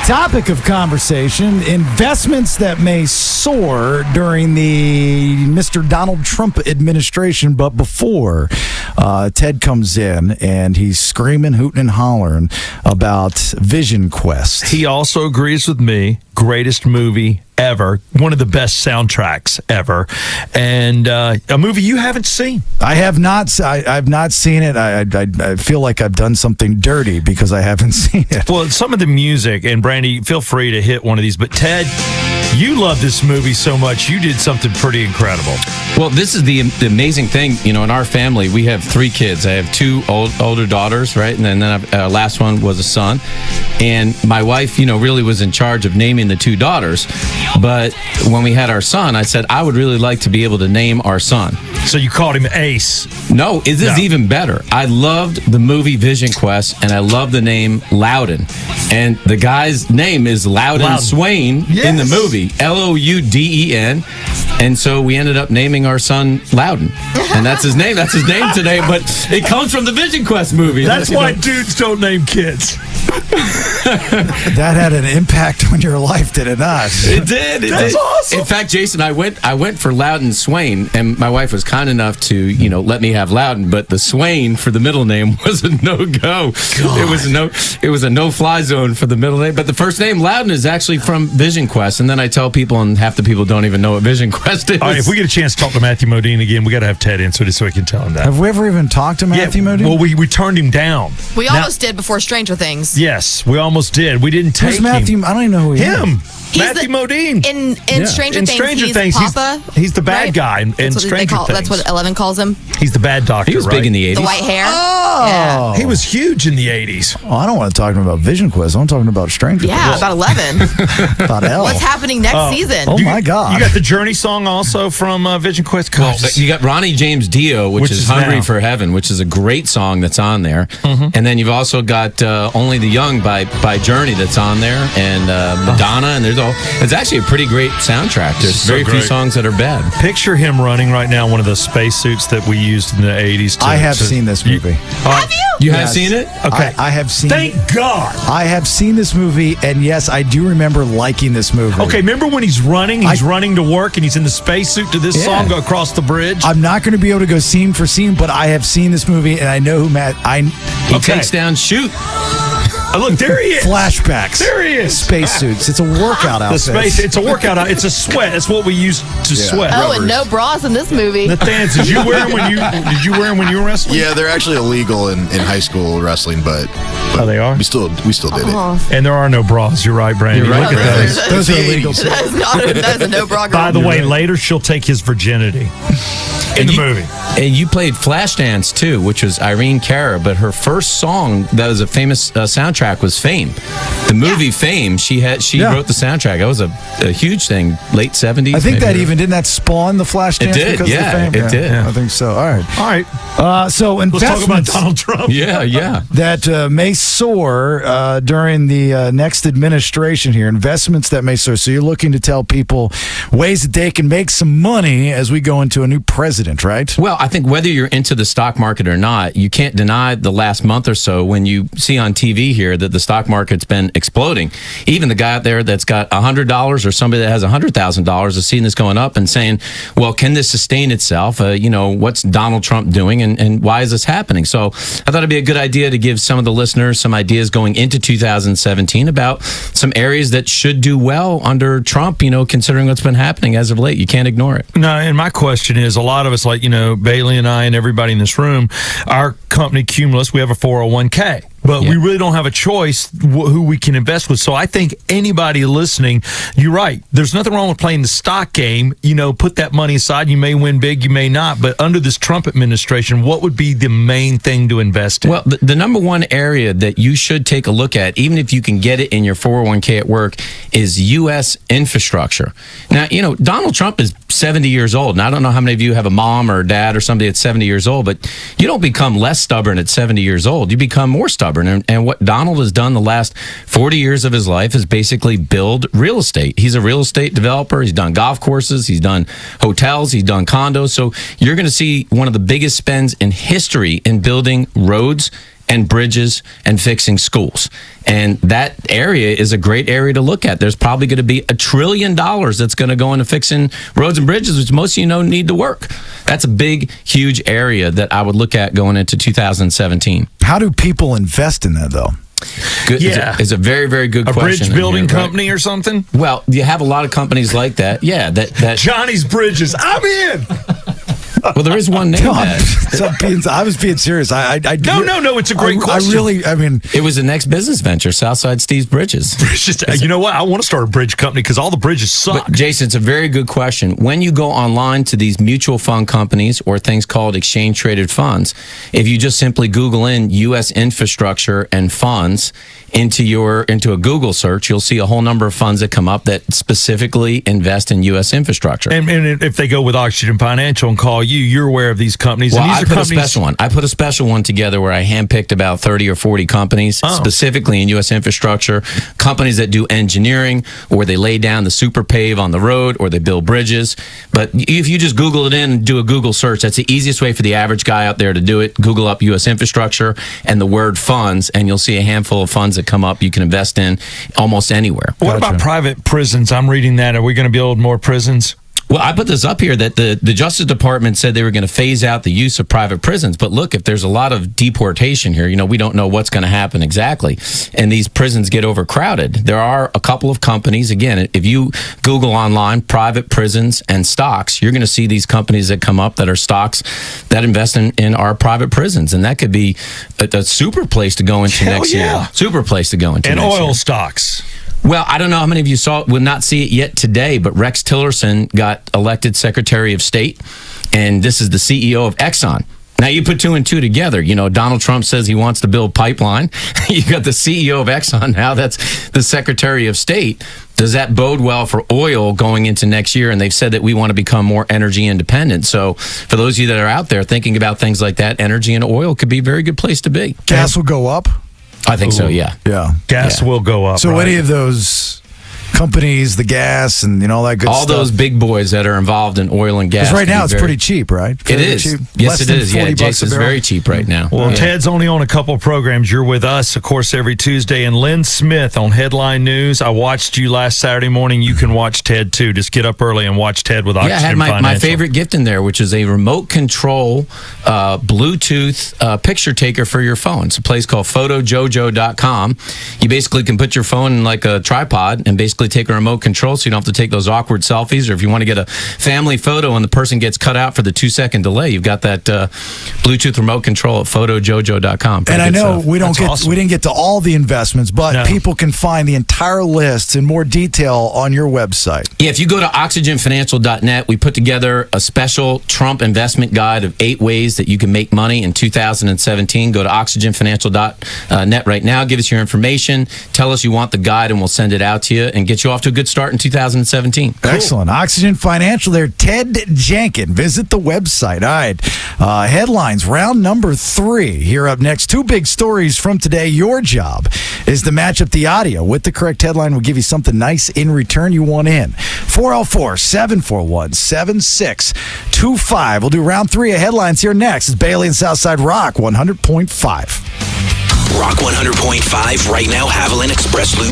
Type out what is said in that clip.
Topic of conversation, investments that may soar during the Mr. Donald Trump administration. But before Ted comes in and he's screaming, hooting, and hollering about Vision Quest. He also agrees with me. Greatest movie ever. One of the best soundtracks ever. And a movie you haven't seen. I have not. I've not seen it. I feel like I've done something dirty because I haven't seen it. Well, some of the music, and Brandy, feel free to hit one of these. But Ted, you love this movie so much. You did something pretty incredible. Well, this is the amazing thing. You know, in our family, we have 3 kids. I have 2 older daughters, right? And then last one was a son. And my wife, really was in charge of naming the 2 daughters. But when we had our son, I said, I would really like to be able to name our son. So you called him Ace. No, this is even better. I loved the movie Vision Quest, and I love the name Loudon. And the guy's name is Loudon Swain in the movie, Louden. And so we ended up naming our son Loudon. And that's his name. That's his name today, but it comes from the Vision Quest movie. That's why dudes don't name kids. That had an impact on your life, did it not? It did. That's awesome. In fact, Jason, I went for Loudon Swain, and my wife was kind enough to, let me have Loudon, but the Swain for the middle name was a no-go. It was a no-fly zone for the middle name. But the first name, Loudon, is actually from Vision Quest. And then I tell people, and half the people don't even know what Vision Quest is. All right, if we get a chance to talk to Matthew Modine again, we got to have Ted answer this so we can tell him that. Have we ever even talked to Matthew Modine? Well, we turned him down. We almost did before Stranger Things. Yes, we almost did. We didn't take Who's Matthew? him. I don't even know who he is. Matthew Modine. In Stranger Things, he's Papa. He's the bad guy in Stranger Things. That's what 11 calls him. He's the bad doctor, He was big in the 80s. The white hair. Oh. Yeah. He was huge in the 80s. Oh, I don't want to talk to him about Vision Quest. I'm talking about Stranger Yeah, Things. about 11. About L. What's happening next season? Oh, my God. You got the Journey song also from Vision Quest? Well, you got Ronnie James Dio, which is Hungry now. for Heaven, which is a great song that's on there. And then you've also got Only the Young by Journey that's on there, and Madonna, and it's actually a pretty great soundtrack. There's very few songs that are bad. Picture him running right now one of those spacesuits that we used in the 80s. I have seen this movie. Have you? You have seen it? Okay. I have seen Thank God. I have seen this movie, and yes, I do remember liking this movie. Okay, remember when he's running? He's running to work, and he's in the spacesuit to this song across the bridge? I'm not going to be able to go scene for scene, but I have seen this movie, and I know who He takes down Shoot. Look, there he is. Flashbacks. There he is. Spacesuits. It's a workout outfit. It's a workout outfit. It's a sweat. That's what we use to sweat. Oh, and no bras in this movie. Nathaniel, did you wear them when you were wrestling? Yeah, they're actually illegal in high school wrestling, but they are. We still did it. And there are no bras. You're right, Brandon. You're right. Look at those. Those are illegal. That is a no bra girl. By the way, later she'll take his virginity in the movie. And you played Flashdance too, which was Irene Cara, but her first song that was a famous soundtrack was Fame. The movie Fame, she wrote the soundtrack. That was a huge thing, late 70s. I think didn't that spawn the Flashdance? It did, because of the fame? it did. I think so. All right. So Let's talk about investments Donald Trump. Yeah. that may soar during the next administration here. Investments that may soar. So you're looking to tell people ways that they can make some money as we go into a new president, right? Well, I think whether you're into the stock market or not, you can't deny the last month or so when you see on TV here that the stock market's been exploding. Even the guy out there that's got $100 or somebody that has $100,000 is seeing this going up and saying, well, can this sustain itself? What's Donald Trump doing and why is this happening? So I thought it'd be a good idea to give some of the listeners some ideas going into 2017 about some areas that should do well under Trump, considering what's been happening as of late. You can't ignore it. No, and my question is, a lot of us, like, Bailey and I and everybody in this room, our company, Cumulus, we have a 401k. But we really don't have a choice who we can invest with. So I think anybody listening, you're right. There's nothing wrong with playing the stock game. Put that money aside. You may win big, you may not. But under this Trump administration, what would be the main thing to invest in? Well, the number one area that you should take a look at, even if you can get it in your 401k at work, is U.S. infrastructure. Now, Donald Trump is 70 years old. And I don't know how many of you have a mom or a dad or somebody that's 70 years old, but you don't become less stubborn at 70 years old. You become more stubborn. And what Donald has done the last 40 years of his life is basically build real estate. He's a real estate developer. He's done golf courses. He's done hotels. He's done condos. So you're going to see one of the biggest spends in history in building roads and bridges and fixing schools. And that area is a great area to look at. There's probably going to be $1 trillion that's going to go into fixing roads and bridges, which most of you know need to work. That's a big, huge area that I would look at going into 2017. How do people invest in that, though? Good. Yeah. It's a very, very good question. A bridge building company or something? Well, you have a lot of companies like that. Yeah. That Johnny's Bridges. I'm in. Well, there is one name. I was being serious. No. It's a great question. It was the next business venture, Southside Steve's Bridges. You know what? I want to start a bridge company because all the bridges suck. But Jason, it's a very good question. When you go online to these mutual fund companies or things called exchange traded funds, if you just simply Google in U.S. infrastructure and funds into a Google search, you'll see a whole number of funds that come up that specifically invest in U.S. infrastructure. And if they go with Oxygen Financial and call you, you're aware of these companies. Well, and these I put a special one. I put a special one together where I handpicked about 30 or 40 companies specifically in U.S. infrastructure, companies that do engineering, or they lay down the super pave on the road, or they build bridges. But if you just Google it in and do a Google search, that's the easiest way for the average guy out there to do it. Google up U.S. infrastructure and the word funds, and you'll see a handful of funds that come up you can invest in almost anywhere. What about private prisons? I'm reading that. Are we going to build more prisons? Well, I put this up here that the Justice Department said they were going to phase out the use of private prisons. But look, if there's a lot of deportation here, we don't know what's going to happen exactly. And these prisons get overcrowded. There are a couple of companies. Again, if you Google online private prisons and stocks, you're going to see these companies that come up that are stocks that invest in our private prisons. And that could be a super place to go into next year. Super place to go into and next year. And oil stocks. Well, I don't know how many of you will not see it yet today, but Rex Tillerson got elected Secretary of State, and this is the CEO of Exxon. Now, you put two and two together. Donald Trump says he wants to build pipeline. You got the CEO of Exxon now. That's the Secretary of State. Does that bode well for oil going into next year? And they've said that we want to become more energy independent. So for those of you that are out there thinking about things like that, energy and oil could be a very good place to be. Gas will go up? I think so, yeah. Gas will go up. So any of those companies, the gas and all that good stuff. All those big boys that are involved in oil and gas. Because right now it's pretty cheap, right? It is. Cheap. Yes, it is. Yeah, Jason's very cheap right now. Well, Ted's only on a couple of programs. You're with us, of course, every Tuesday. And Lynn Smith on Headline News. I watched you last Saturday morning. You can watch Ted, too. Just get up early and watch Ted with Oxygen Financial. I had my favorite gift in there, which is a remote control Bluetooth picture taker for your phone. It's a place called photojojo.com. You basically can put your phone in like a tripod and basically take a remote control so you don't have to take those awkward selfies, or if you want to get a family photo and the person gets cut out for the 2-second delay, you've got that Bluetooth remote control at photojojo.com. And I know we didn't get to all the investments, but people can find the entire list in more detail on your website. Yeah, if you go to oxygenfinancial.net, we put together a special Trump investment guide of 8 ways that you can make money in 2017. Go to oxygenfinancial.net right now. Give us your information. Tell us you want the guide, and we'll send it out to you and get you off to a good start in 2017. Excellent. Oxygen Financial there. Ted Jenkin. Visit the website. All right. Headlines, round number 3. Here up next. 2 big stories from today. Your job is to match up the audio with the correct headline. We'll give you something nice in return. You want in. 404-741-7625. We'll do round 3 of headlines here next. It's Bailey and Southside Rock 100.5. Rock 100.5 right now, Haviland Express Loop.